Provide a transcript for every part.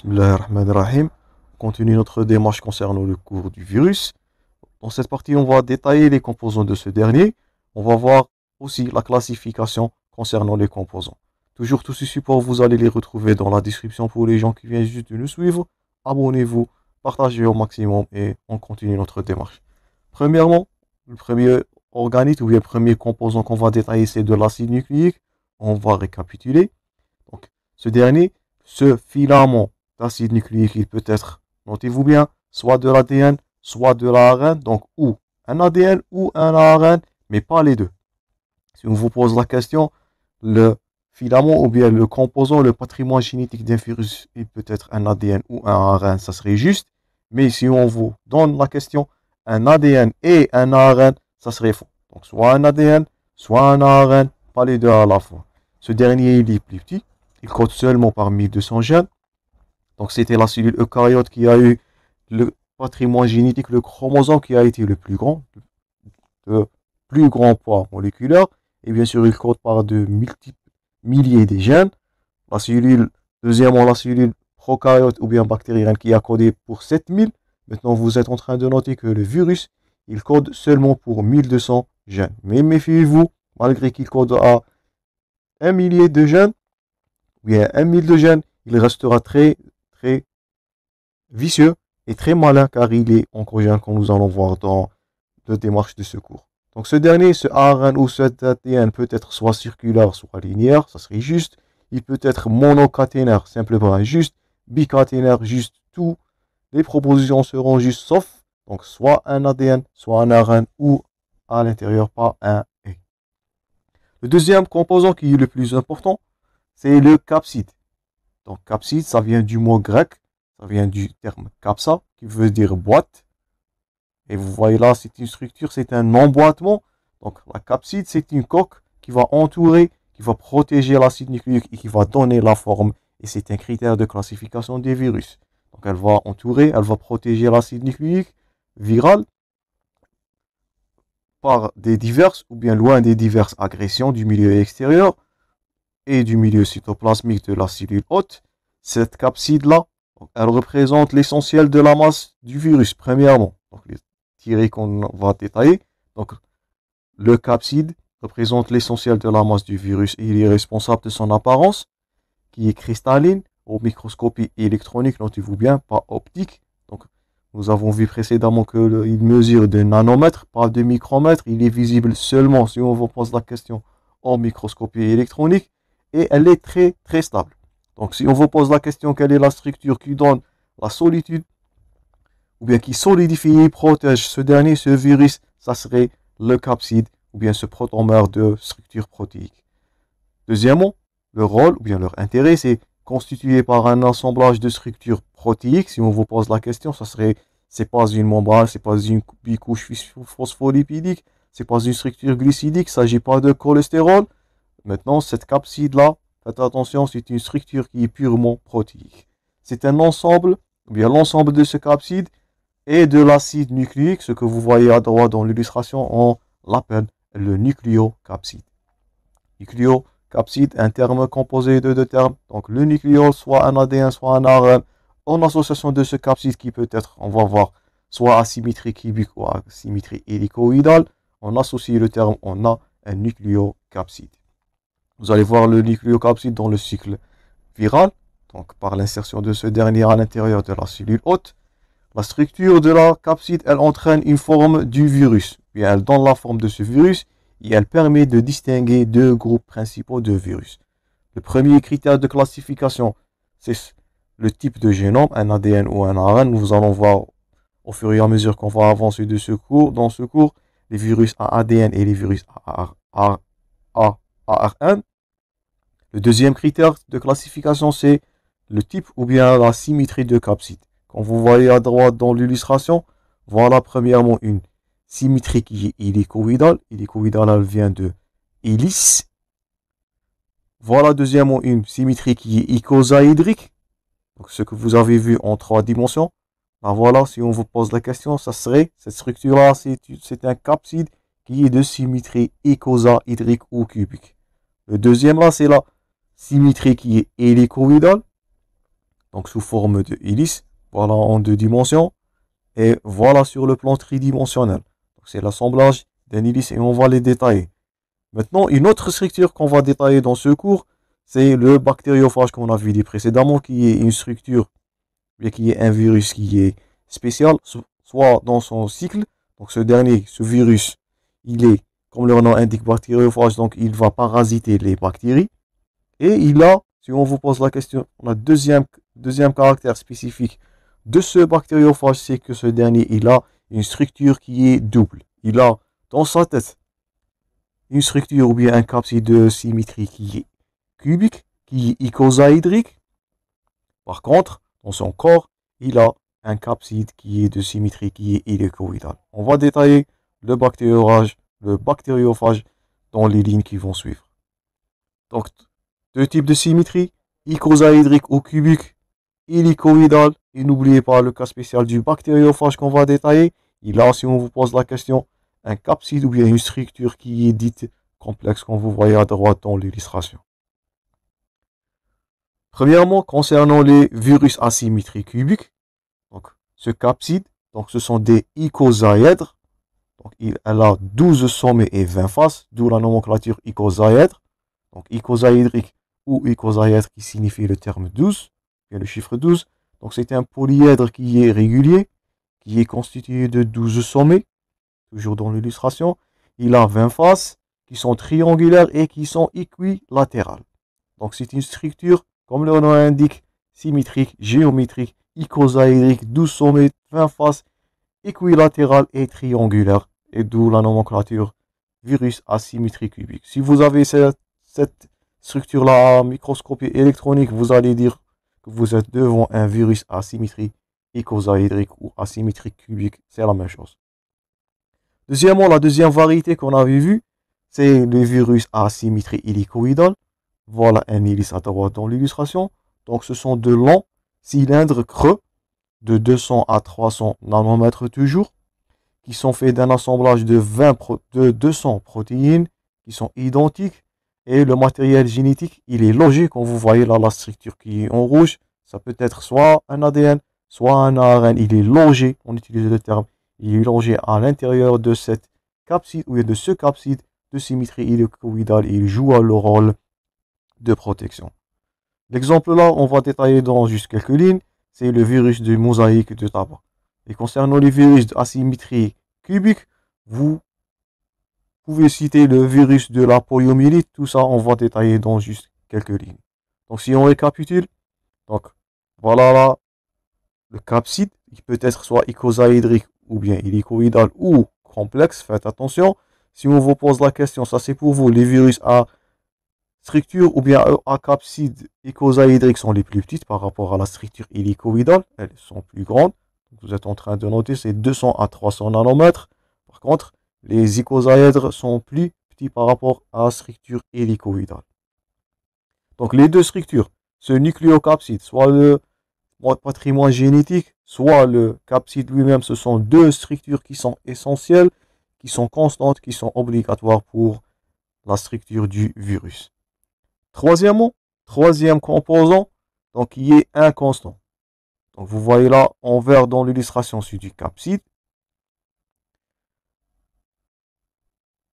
Bismillahirrahmanirrahim. On continue notre démarche concernant le cours du virus. Dans cette partie, on va détailler les composants de ce dernier. On va voir aussi la classification concernant les composants. Toujours tous ces supports, vous allez les retrouver dans la description pour les gens qui viennent juste de nous suivre. Abonnez-vous, partagez au maximum et on continue notre démarche. Premièrement, le premier organite ou bien le premier composant qu'on va détailler, c'est de l'acide nucléique. On va récapituler. Donc, ce dernier, ce filament d'acide nucléique, il peut être, notez-vous bien, soit de l'ADN, soit de l'ARN, donc ou un ADN ou un ARN, mais pas les deux. Si on vous pose la question, le filament ou bien le composant, le patrimoine génétique d'un virus, il peut être un ADN ou un ARN, ça serait juste. Mais si on vous donne la question, un ADN et un ARN, ça serait faux. Donc soit un ADN, soit un ARN, pas les deux à la fois. Ce dernier, il est plus petit. Il code seulement par 1200 gènes. Donc c'était la cellule eucaryote qui a eu le patrimoine génétique, le chromosome qui a été le plus grand, de plus grand poids moléculaire. Et bien sûr, il code par de multiples milliers de gènes. La cellule, deuxièmement, la cellule prokaryote ou bien bactérienne qui a codé pour 7000. Maintenant, vous êtes en train de noter que le virus, il code seulement pour 1200 gènes. Mais méfiez-vous, malgré qu'il code à 1 millier de gènes, ou bien 1 000 de gènes, il restera très vicieux et très malin car il est oncogène, comme nous allons voir dans la démarche de secours. Donc ce dernier, ce ARN ou ce ADN peut être soit circulaire, soit linéaire, ça serait juste. Il peut être monocaténaire, simplement injuste, bicaténaire, juste. Tout les propositions seront justes, sauf donc soit un ADN, soit un ARN ou à l'intérieur pas un E. Le deuxième composant qui est le plus important, c'est le capside. Donc capside, ça vient du mot grec, ça vient du terme capsa, qui veut dire boîte. Et vous voyez là, c'est une structure, c'est un emboîtement. Donc la capside, c'est une coque qui va entourer, qui va protéger l'acide nucléique et qui va donner la forme. Et c'est un critère de classification des virus. Donc elle va entourer, elle va protéger l'acide nucléique viral par des diverses ou bien loin des diverses agressions du milieu extérieur et du milieu cytoplasmique de la cellule hôte. Cette capside-là, elle représente l'essentiel de la masse du virus, premièrement. Donc, les tirés qu'on va détailler. Donc, le capside représente l'essentiel de la masse du virus et il est responsable de son apparence, qui est cristalline, au microscopie électronique, notez-vous bien, pas optique. Donc, nous avons vu précédemment qu'il mesure de nanomètres, pas de micromètres. Il est visible seulement, si on vous pose la question, en microscopie électronique. Et elle est très stable. Donc si on vous pose la question quelle est la structure qui donne la solitude, ou bien qui solidifie et protège ce dernier, ce virus, ça serait le capside, ou bien ce protomère de structure protéique. Deuxièmement, leur rôle, ou bien leur intérêt, c'est constitué par un assemblage de structures protéiques. Si on vous pose la question, ça serait, c'est pas une membrane, c'est pas une bicouche phospholipidique, c'est pas une structure glycidique, il ne s'agit pas de cholestérol. Maintenant, cette capside-là, faites attention, c'est une structure qui est purement protéique. C'est un ensemble, ou bien l'ensemble de ce capside et de l'acide nucléique, ce que vous voyez à droite dans l'illustration, on l'appelle le nucléocapside. Nucléocapside, un terme composé de deux termes. Donc le nucléo, soit un ADN, soit un ARN, en association de ce capside qui peut être, on va voir, soit asymétrie cubique ou asymétrie hélicoïdale. On associe le terme, on a un nucléocapside. Vous allez voir le nucléocapside dans le cycle viral, donc par l'insertion de ce dernier à l'intérieur de la cellule hôte. La structure de la capside, elle entraîne une forme du virus. Puis elle donne la forme de ce virus et elle permet de distinguer deux groupes principaux de virus. Le premier critère de classification, c'est le type de génome, un ADN ou un ARN. Nous allons voir au fur et à mesure qu'on va avancer dans ce cours, les virus à ADN et les virus à ARN. Le deuxième critère de classification, c'est le type ou bien la symétrie de capside. Comme vous voyez à droite dans l'illustration, voilà premièrement une symétrie qui est hélicoïdale. Hélicoïdale, elle vient de hélice. Voilà deuxièmement une symétrie qui est icosaédrique. Donc ce que vous avez vu en 3 dimensions. Ben voilà, si on vous pose la question, ça serait, cette structure-là, c'est un capside qui est de symétrie icosaédrique ou cubique. Le deuxième là, c'est la symétrie qui est hélicoïdale. donc sous forme de hélice, voilà en 2 dimensions, et voilà sur le plan tridimensionnel. C'est l'assemblage d'un hélice et on va les détailler. Maintenant, une autre structure qu'on va détailler dans ce cours, c'est le bactériophage qu'on a vu précédemment, qui est une structure, qui est un virus qui est spécial, soit dans son cycle. Donc ce virus, il est, comme le nom indique, bactériophage, donc il va parasiter les bactéries. Et il a, si on vous pose la question, la deuxième caractère spécifique de ce bactériophage, c'est que ce dernier, il a une structure qui est double. Il a dans sa tête une structure ou bien un capside de symétrie qui est cubique, qui est icosaédrique. Par contre, dans son corps, il a un capside qui est de symétrie qui est hélicoïdal. On va détailler le bactériophage dans les lignes qui vont suivre. Donc, 2 types de symétrie, icosaédrique ou cubique, hélicoïdal. Et n'oubliez pas le cas spécial du bactériophage qu'on va détailler. Il a, si on vous pose la question, un capside ou bien une structure qui est dite complexe, comme vous voyez à droite dans l'illustration. Premièrement, concernant les virus asymétriques cubiques, donc ce capside, donc ce sont des icosaèdres. Donc elle a 12 sommets et 20 faces, d'où la nomenclature icosaèdre. Donc icosaédrique ou icosaèdre qui signifie le terme 12, et le chiffre 12. Donc c'est un polyèdre qui est régulier, qui est constitué de 12 sommets, toujours dans l'illustration. Il a 20 faces qui sont triangulaires et qui sont équilatérales. Donc c'est une structure, comme le nom indique, symétrique, géométrique, icosaédrique, 12 sommets, 20 faces, équilatérales et triangulaires. Et d'où la nomenclature virus asymétrique cubique. Si vous avez cette structure-là à microscopie électronique, vous allez dire que vous êtes devant un virus asymétrique icosaédrique ou asymétrique cubique. C'est la même chose. Deuxièmement, la deuxième variété qu'on avait vue, c'est le virus à asymétrie hélicoïdale. Voilà un hélice à droite dans l'illustration. Donc ce sont de longs cylindres creux de 200 à 300 nanomètres toujours, qui sont faits d'un assemblage de 200 protéines qui sont identiques. Et le matériel génétique, il est logé, comme vous voyez là, la structure qui est en rouge. Ça peut être soit un ADN, soit un ARN. Il est logé, on utilise le terme, il est logé à l'intérieur de cette capside, ou de ce capside de symétrie hélicoïdale. Il joue le rôle de protection. L'exemple là, on va détailler dans juste quelques lignes, c'est le virus de mosaïque de tabac. Et concernant les virus d'asymétrie cubique, vous pouvez citer le virus de la poliomyélite. Tout ça, on va détailler dans juste quelques lignes. Donc, si on récapitule, donc voilà là, le capside, il peut être soit icosaédrique ou bien hélicoïdal ou complexe. Faites attention. Si on vous pose la question, ça c'est pour vous, les virus à structure ou bien à capside icosaédrique sont les plus petites par rapport à la structure hélicoïdale. Elles sont plus grandes. Vous êtes en train de noter, c'est 200 à 300 nanomètres. Par contre, les icosaèdres sont plus petits par rapport à la structure hélicoïdale. Donc les deux structures, ce nucléocapside, soit le patrimoine génétique, soit le capside lui-même, ce sont deux structures qui sont essentielles, qui sont constantes, qui sont obligatoires pour la structure du virus. Troisièmement, troisième composant, donc qui est inconstant. Donc vous voyez là en vert dans l'illustration, c'est du capside.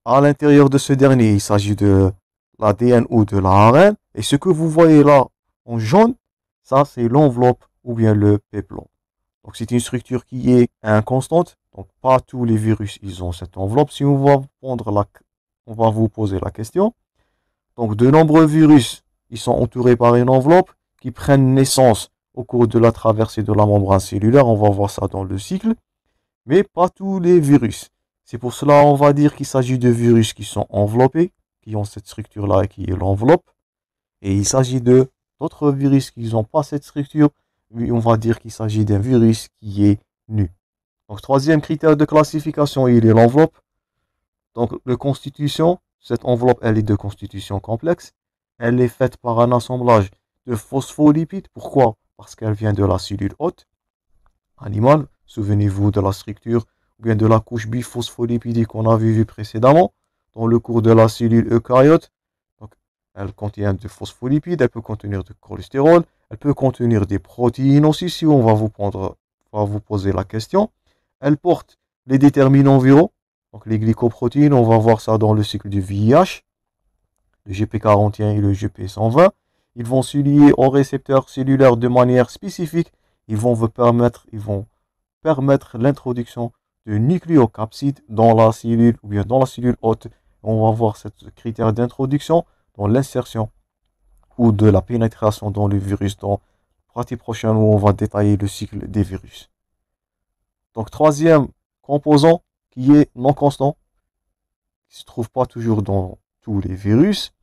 À l'intérieur de ce dernier, il s'agit de l'ADN ou de l'ARN. Et ce que vous voyez là en jaune, ça c'est l'enveloppe ou bien le péplon. Donc c'est une structure qui est inconstante. Donc pas tous les virus ils ont cette enveloppe. Si on va vous poser la question. Donc de nombreux virus, ils sont entourés par une enveloppe qui prennent naissance au cours de la traversée de la membrane cellulaire. On va voir ça dans le cycle. Mais pas tous les virus. C'est pour cela on va dire qu'il s'agit de virus qui sont enveloppés, qui ont cette structure-là qui est l'enveloppe. Et il s'agit d'autres virus qui n'ont pas cette structure, mais on va dire qu'il s'agit d'un virus qui est nu. Donc troisième critère de classification, il est l'enveloppe. Donc la constitution, cette enveloppe elle est de constitution complexe. Elle est faite par un assemblage de phospholipides. Pourquoi? Parce qu'elle vient de la cellule hôte animale. Souvenez-vous de la structure ou bien de la couche biphospholipidique qu'on avait vu précédemment dans le cours de la cellule eucaryote. Donc, elle contient de phospholipides, elle peut contenir du cholestérol, Elle peut contenir des protéines aussi, si on va vous poser la question. Elle porte les déterminants viraux, donc les glycoprotéines, on va voir ça dans le cycle du VIH, le GP41 et le GP120. Ils vont se lier aux récepteurs cellulaires de manière spécifique. Ils vont permettre l'introduction de nucléocapsides dans la cellule ou bien dans la cellule hôte. On va voir ce critère d'introduction dans l'insertion ou de la pénétration dans le virus dans la partie prochaine où on va détailler le cycle des virus. Donc, troisième composant qui est non constant, qui ne se trouve pas toujours dans tous les virus.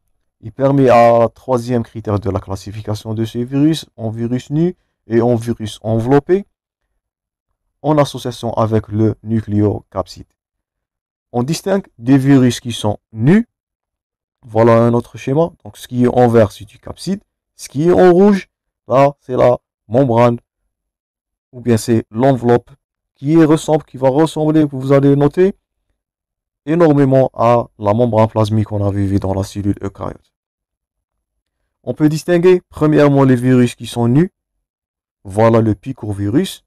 Il permet à troisième critère de la classification de ces virus en virus nu et en virus enveloppé en association avec le nucléocapside. On distingue des virus qui sont nus. Voilà un autre schéma. Donc, ce qui est en vert, c'est du capside. Ce qui est en rouge, là, c'est la membrane ou bien c'est l'enveloppe qui va ressembler, vous allez noter, énormément à la membrane plasmique qu'on a vue dans la cellule eucaryote. On peut distinguer premièrement les virus qui sont nus. Voilà le picovirus.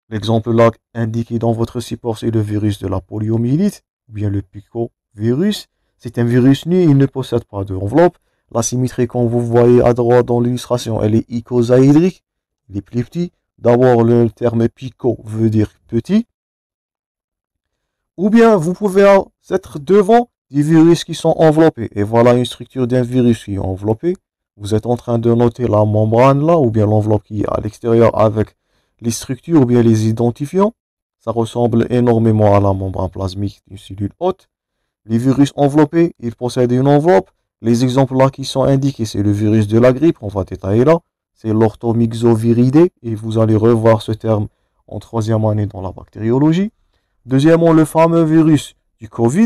L'exemple là indiqué dans votre support, c'est le virus de la poliomyélite, ou bien le picovirus. C'est un virus nu, il ne possède pas d'enveloppe. La symétrie, comme vous voyez à droite dans l'illustration, elle est icosaédrique, il est plus petit. D'abord, le terme pico veut dire petit. Ou bien, vous pouvez être devant des virus qui sont enveloppés. Et voilà une structure d'un virus qui est enveloppé. Vous êtes en train de noter la membrane là, ou bien l'enveloppe qui est à l'extérieur avec les structures ou bien les identifiants. Ça ressemble énormément à la membrane plasmique d'une cellule hôte. Les virus enveloppés, ils possèdent une enveloppe. Les exemples là qui sont indiqués, c'est le virus de la grippe, on va détailler là. C'est l'orthomyxoviridé, et vous allez revoir ce terme en troisième année dans la bactériologie. Deuxièmement, le fameux virus du Covid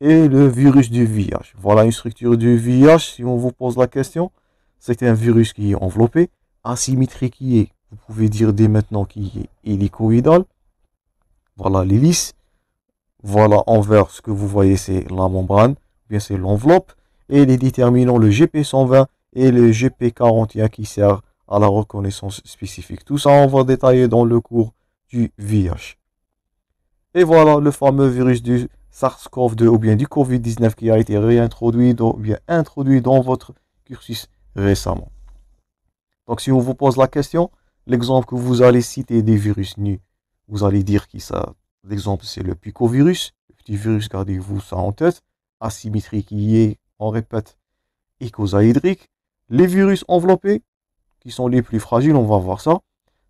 et le virus du VIH. Voilà une structure du VIH, si on vous pose la question. C'est un virus qui est enveloppé, asymétrie qui est, vous pouvez dire dès maintenant, qui est hélicoïdal. Voilà l'hélice. Voilà envers ce que vous voyez, c'est la membrane, bien c'est l'enveloppe. Et les déterminants, le GP120 et le GP41 qui servent à la reconnaissance spécifique. Tout ça, on va détailler dans le cours du VIH. Et voilà le fameux virus du SARS-CoV-2 ou bien du COVID-19 qui a été réintroduit ou bien introduit dans votre cursus récemment. Donc, si on vous pose la question, l'exemple que vous allez citer des virus nus, vous allez dire qui ça. L'exemple, c'est le picovirus. Le petit virus, gardez-vous ça en tête. Asymétrie qui est, on répète, icosaédrique. Les virus enveloppés, qui sont les plus fragiles, on va voir ça.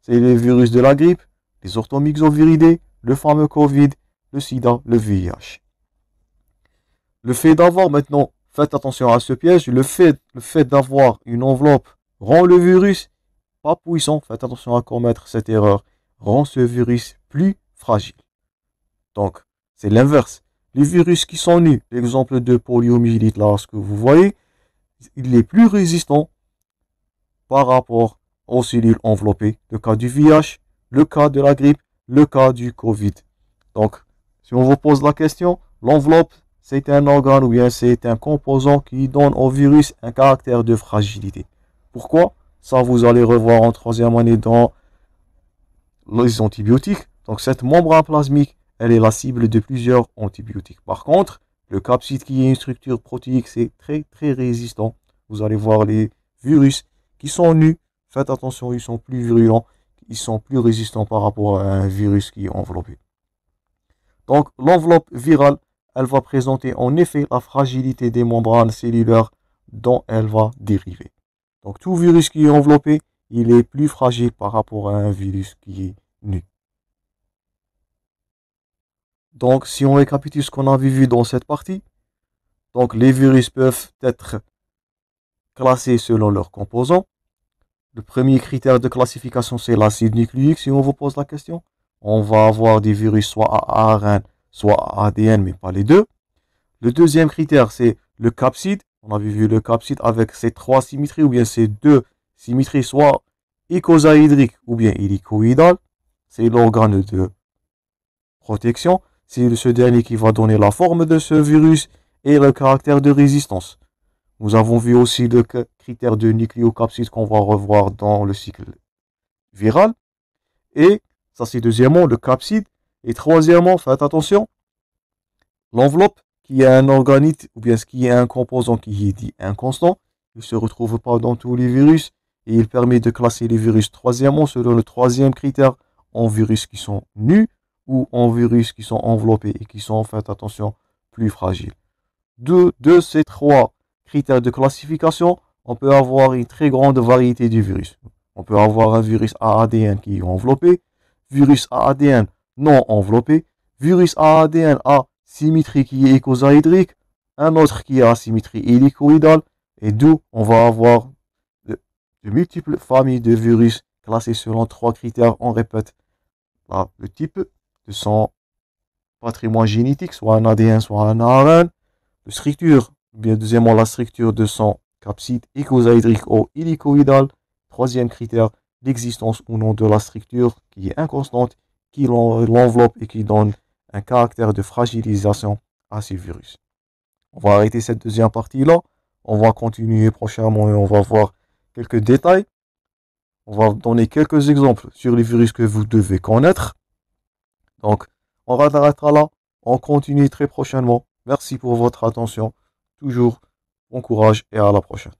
C'est les virus de la grippe, les orthomyxoviridés, le fameux Covid, le sida, le VIH. Le fait d'avoir maintenant, faites attention à ce piège, le fait d'avoir une enveloppe rend le virus pas puissant, faites attention à commettre cette erreur, rend ce virus plus fragile. Donc, c'est l'inverse. Les virus qui sont nus, l'exemple de poliomyélite là, ce que vous voyez, il est plus résistant par rapport aux cellules enveloppées. Le cas du VIH, le cas de la grippe, le cas du Covid. Donc, si on vous pose la question, l'enveloppe, c'est un organe ou bien c'est un composant qui donne au virus un caractère de fragilité. Pourquoi? Ça, vous allez revoir en troisième année dans les antibiotiques. Donc, cette membrane plasmique, elle est la cible de plusieurs antibiotiques. Par contre, le capside qui est une structure protéique, c'est très très résistant. Vous allez voir les virus qui sont nus. Faites attention, ils sont plus virulents. Ils sont plus résistants par rapport à un virus qui est enveloppé. Donc, l'enveloppe virale, elle va présenter en effet la fragilité des membranes cellulaires dont elle va dériver. Donc, tout virus qui est enveloppé, il est plus fragile par rapport à un virus qui est nu. Donc, si on récapitule ce qu'on a vu dans cette partie, donc les virus peuvent être classés selon leurs composants. Le premier critère de classification, c'est l'acide nucléique, si on vous pose la question. On va avoir des virus soit à ARN, soit à ADN, mais pas les deux. Le deuxième critère, c'est le capside. On a vu le capside avec ces trois symétries, ou bien ces deux symétries, soit icosaédrique ou bien hélicoïdal. C'est l'organe de protection. C'est ce dernier qui va donner la forme de ce virus et le caractère de résistance. Nous avons vu aussi le critères de nucléocapside qu'on va revoir dans le cycle viral. Et ça, c'est deuxièmement le capside. Et troisièmement, faites attention, l'enveloppe qui est un organite ou bien ce qui est un composant qui est dit inconstant, il ne se retrouve pas dans tous les virus et il permet de classer les virus troisièmement selon le troisième critère en virus qui sont nus ou en virus qui sont enveloppés et qui sont, faites attention, plus fragiles. De ces trois critères de classification, on peut avoir une très grande variété de virus. On peut avoir un virus AADN qui est enveloppé, virus AADN non enveloppé, virus AADN à symétrie qui est icosaédrique, un autre qui est à symétrie hélicoïdale, et d'où on va avoir de multiples familles de virus classés selon trois critères. On répète là, le type de son patrimoine génétique, soit un ADN, soit un ARN, la structure, bien deuxièmement la structure de son capside icosaédrique ou hélicoïdal. Troisième critère, l'existence ou non de la structure qui est inconstante, qui l'enveloppe et qui donne un caractère de fragilisation à ces virus. On va arrêter cette deuxième partie-là. On va continuer prochainement et on va voir quelques détails. On va donner quelques exemples sur les virus que vous devez connaître. Donc, on arrêtera là. On continue très prochainement. Merci pour votre attention. Toujours bon courage et à la prochaine.